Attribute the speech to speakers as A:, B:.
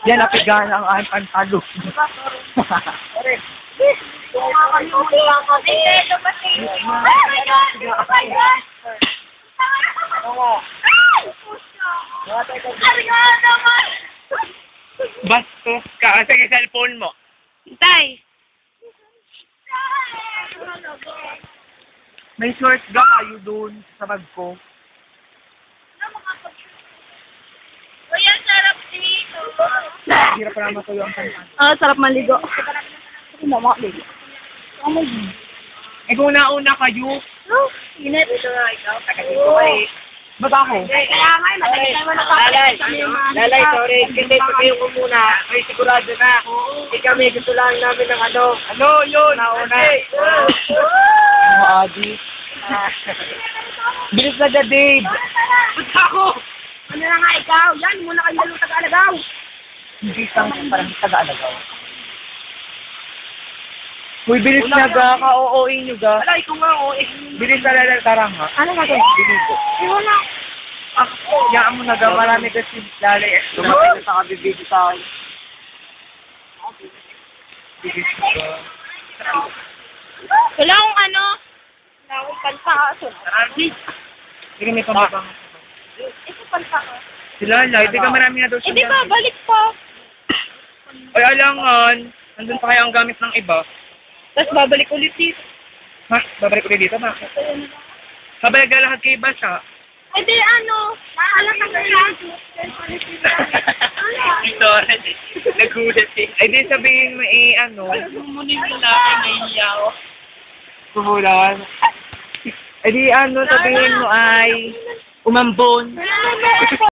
A: Yan, napigaan ang aking pantalo. Bastos ka. Sige, cellphone mo.
B: Tay.
A: May short ga kayo dun sa bag ko.
B: Kuya, sarap dito.
A: Hirap pa naman tuyo ang pantalo.
B: Sarap maligo. Ligo.
A: Eh kung nauna kayo,
B: Init. Ito nga ikaw.
A: ba't ako?
B: Kaya nga, madalit tayo
C: Lalay, sorry. Kasi pagkayo ko muna, may sigurado na. Hindi kami, gusto lang namin ng ano.
A: Ano yun?
C: Nauna.
A: Mga adi. Bilis na ka, Dave.
B: Ba't ako? Ano na nga ikaw? Yan, muna kayo lalo taga-alagaw.
A: Hindi lang parang taga-alagaw. Uy, bilis na ga. Ka-oo-in nyo ga.
C: Wala, ikaw nga, oh.
A: Bilis na lalarang ha.
B: Ano nga ito?
A: Bilis ko.
B: Wala.
A: Yaan mo na ga. Marami kasi lalay. Lumapit na sa kabibigyo sa akin. Bilis na ga.
B: Wala akong ano. Wala akong pantaso.
A: Hindi may pamabang.
B: Ito pantaso.
A: Sila, hindi ka marami na daw
B: Eh, di ba, balik pa.
A: Ay, alangan. Nandun pa kaya ang gamit ng iba.
B: Tapos babalik ulit dito.
A: Ha? Babalik ulit dito? Bakit? Babalik na lahat kay Basa.
B: Eh, di ano. Alam ka na yan.
A: Ito, nagulat eh. Ay, di sabihin mo eh, ano.
B: Mumunin mo natin, nahihiya ako.
A: Kuhulan. Ay, di ano, sabihin mo ay umambon.